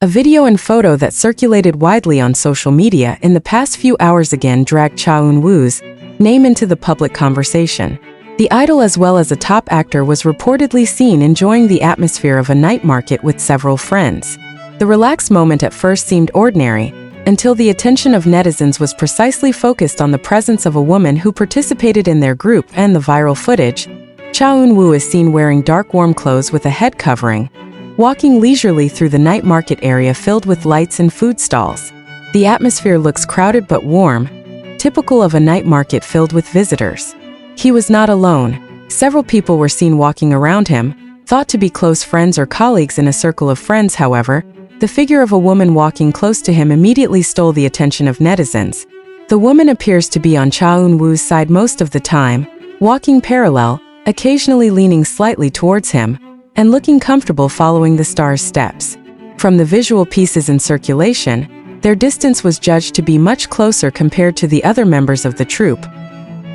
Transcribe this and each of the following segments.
A video and photo that circulated widely on social media in the past few hours again dragged Cha Eun-woo's name into the public conversation. The idol, as well as a top actor, was reportedly seen enjoying the atmosphere of a night market with several friends. The relaxed moment at first seemed ordinary, until the attention of netizens was precisely focused on the presence of a woman who participated in their group and the viral footage. Cha Eun-woo is seen wearing dark warm clothes with a head covering, walking leisurely through the night market area filled with lights and food stalls. The atmosphere looks crowded but warm, typical of a night market filled with visitors. He was not alone. Several people were seen walking around him, thought to be close friends or colleagues in a circle of friends. However, the figure of a woman walking close to him immediately stole the attention of netizens. The woman appears to be on Cha Eun-woo's side most of the time, walking parallel, occasionally leaning slightly towards him, and looking comfortable following the star's steps. From the visual pieces in circulation, their distance was judged to be much closer compared to the other members of the troupe.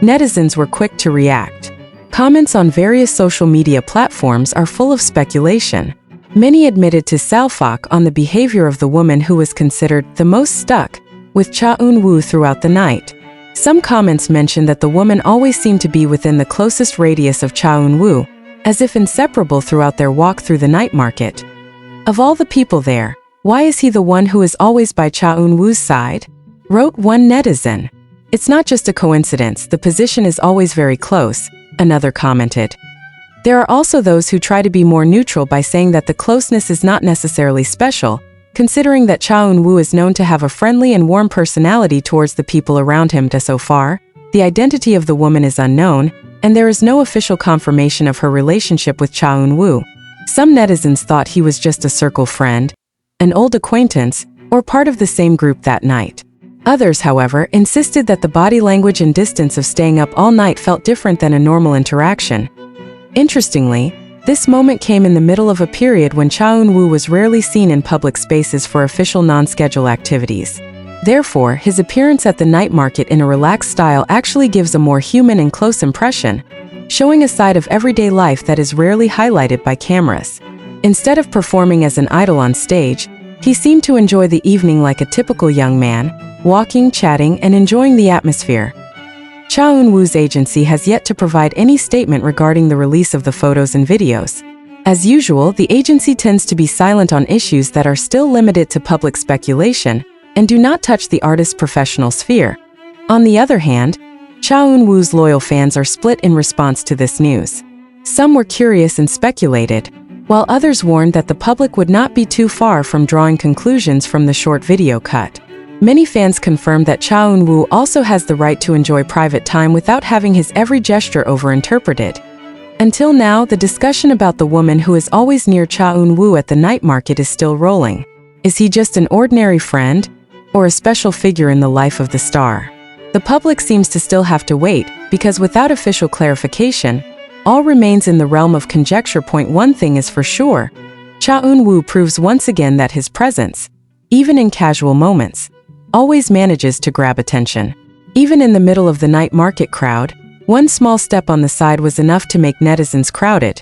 Netizens were quick to react. Comments on various social media platforms are full of speculation. Many admitted to salfok on the behavior of the woman who was considered the most stuck with Cha Eun-woo throughout the night. Some comments mentioned that the woman always seemed to be within the closest radius of Cha Eun-woo, as if inseparable throughout their walk through the night market. Of all the people there, why is he the one who is always by Cha Eun-woo's side? Wrote one netizen. It's not just a coincidence, the position is always very close, another commented. There are also those who try to be more neutral by saying that the closeness is not necessarily special, considering that Cha Eun-woo is known to have a friendly and warm personality towards the people around him. So far, the identity of the woman is unknown, and there is no official confirmation of her relationship with Cha Eun-woo. Some netizens thought he was just a circle friend, an old acquaintance, or part of the same group that night. Others, however, insisted that the body language and distance of staying up all night felt different than a normal interaction. Interestingly, this moment came in the middle of a period when Cha Eun-woo was rarely seen in public spaces for official non-schedule activities. Therefore, his appearance at the night market in a relaxed style actually gives a more human and close impression, showing a side of everyday life that is rarely highlighted by cameras. Instead of performing as an idol on stage, he seemed to enjoy the evening like a typical young man, walking, chatting, and enjoying the atmosphere. Cha Eun-woo's agency has yet to provide any statement regarding the release of the photos and videos. As usual, the agency tends to be silent on issues that are still limited to public speculation and do not touch the artist's professional sphere. On the other hand, Cha Eun-woo's loyal fans are split in response to this news. Some were curious and speculated, while others warned that the public would not be too far from drawing conclusions from the short video cut. Many fans confirmed that Cha Eun-woo also has the right to enjoy private time without having his every gesture overinterpreted. Until now, the discussion about the woman who is always near Cha Eun-woo at the night market is still rolling. Is he just an ordinary friend, or a special figure in the life of the star? The public seems to still have to wait, because without official clarification, all remains in the realm of conjecture. One thing is for sure, Cha Eun-woo proves once again that his presence, even in casual moments, always manages to grab attention. Even in the middle of the night market crowd, one small step on the side was enough to make netizens crowded.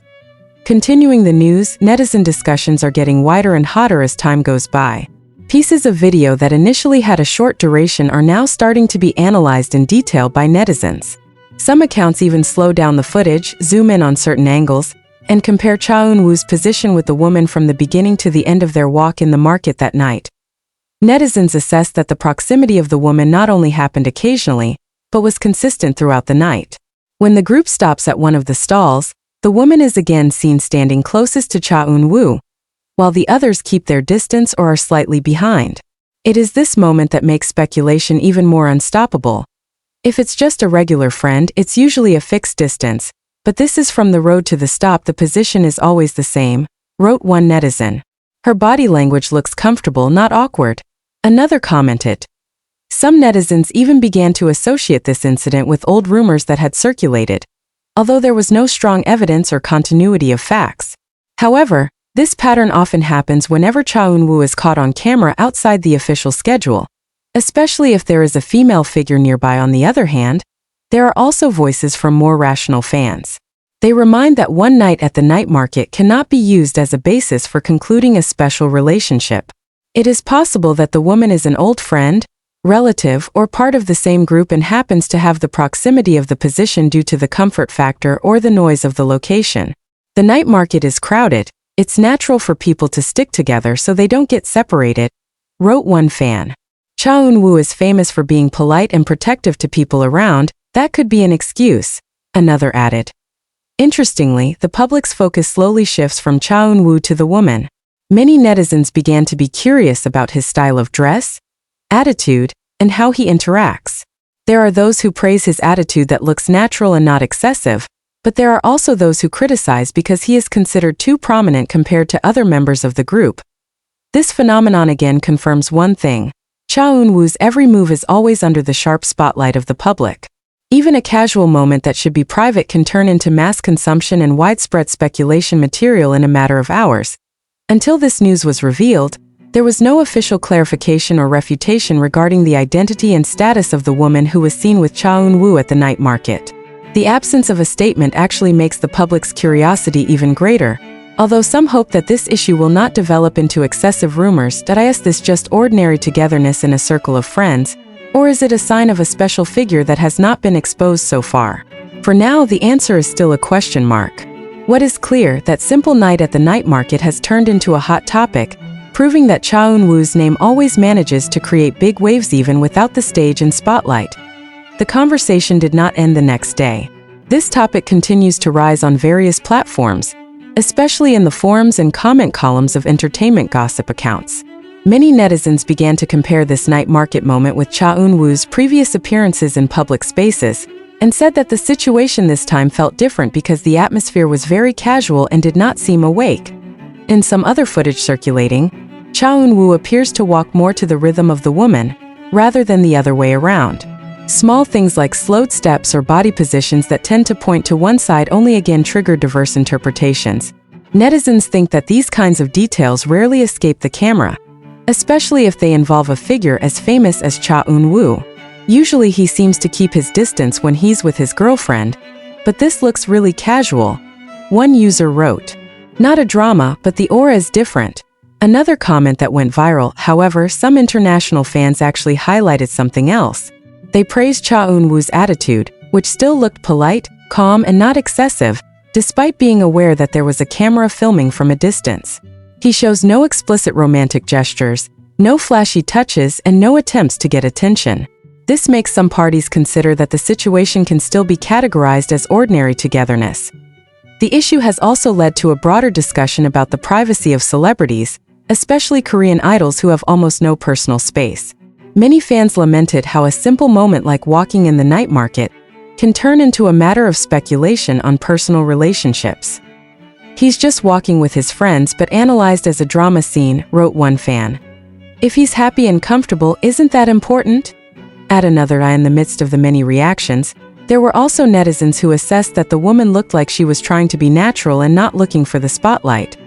Continuing the news, netizen discussions are getting wider and hotter as time goes by. Pieces of video that initially had a short duration are now starting to be analyzed in detail by netizens. Some accounts even slow down the footage, zoom in on certain angles, and compare Cha Eun-woo's position with the woman from the beginning to the end of their walk in the market that night. Netizens assessed that the proximity of the woman not only happened occasionally, but was consistent throughout the night. When the group stops at one of the stalls, the woman is again seen standing closest to Cha Eun-woo, while the others keep their distance or are slightly behind. It is this moment that makes speculation even more unstoppable. If it's just a regular friend, it's usually a fixed distance, but this is from the road to the stop, the position is always the same, wrote one netizen. Her body language looks comfortable, not awkward, another commented. Some netizens even began to associate this incident with old rumors that had circulated, although there was no strong evidence or continuity of facts. However, this pattern often happens whenever Cha Eun-woo is caught on camera outside the official schedule, especially if there is a female figure nearby. On the other hand, there are also voices from more rational fans. They remind that one night at the night market cannot be used as a basis for concluding a special relationship. It is possible that the woman is an old friend, relative, or part of the same group and happens to have the proximity of the position due to the comfort factor or the noise of the location. The night market is crowded. It's natural for people to stick together so they don't get separated, wrote one fan. Cha Eun-woo is famous for being polite and protective to people around. That could be an excuse, another added. Interestingly, the public's focus slowly shifts from Cha Eun-woo to the woman. Many netizens began to be curious about his style of dress, attitude, and how he interacts. There are those who praise his attitude that looks natural and not excessive, but there are also those who criticize because he is considered too prominent compared to other members of the group. This phenomenon again confirms one thing: Cha Eun-woo's every move is always under the sharp spotlight of the public. Even a casual moment that should be private can turn into mass consumption and widespread speculation material in a matter of hours. Until this news was revealed, there was no official clarification or refutation regarding the identity and status of the woman who was seen with Cha Eun-woo at the night market. The absence of a statement actually makes the public's curiosity even greater, although some hope that this issue will not develop into excessive rumors. Is this just ordinary togetherness in a circle of friends, or is it a sign of a special figure that has not been exposed so far? For now, the answer is still a question mark. What is clear, that simple night at the night market has turned into a hot topic, proving that Cha Eun-woo's name always manages to create big waves even without the stage and spotlight. The conversation did not end the next day. This topic continues to rise on various platforms, especially in the forums and comment columns of entertainment gossip accounts. Many netizens began to compare this night market moment with Cha Eun-woo's previous appearances in public spaces, and said that the situation this time felt different because the atmosphere was very casual and did not seem awake. In some other footage circulating, Cha Eun-woo appears to walk more to the rhythm of the woman, rather than the other way around. Small things like slowed steps or body positions that tend to point to one side only again trigger diverse interpretations. Netizens think that these kinds of details rarely escape the camera, especially if they involve a figure as famous as Cha Eun-woo. Usually he seems to keep his distance when he's with his girlfriend, but this looks really casual. One user wrote, "Not a drama, but the aura is different." Another comment that went viral, however, some international fans actually highlighted something else. They praised Cha Eun-woo's attitude, which still looked polite, calm, and not excessive, despite being aware that there was a camera filming from a distance. He shows no explicit romantic gestures, no flashy touches, and no attempts to get attention. This makes some parties consider that the situation can still be categorized as ordinary togetherness. The issue has also led to a broader discussion about the privacy of celebrities, especially Korean idols who have almost no personal space. Many fans lamented how a simple moment like walking in the night market can turn into a matter of speculation on personal relationships. "He's just walking with his friends but analyzed as a drama scene," wrote one fan. "If he's happy and comfortable, isn't that important?" At another eye, in the midst of the many reactions, there were also netizens who assessed that the woman looked like she was trying to be natural and not looking for the spotlight.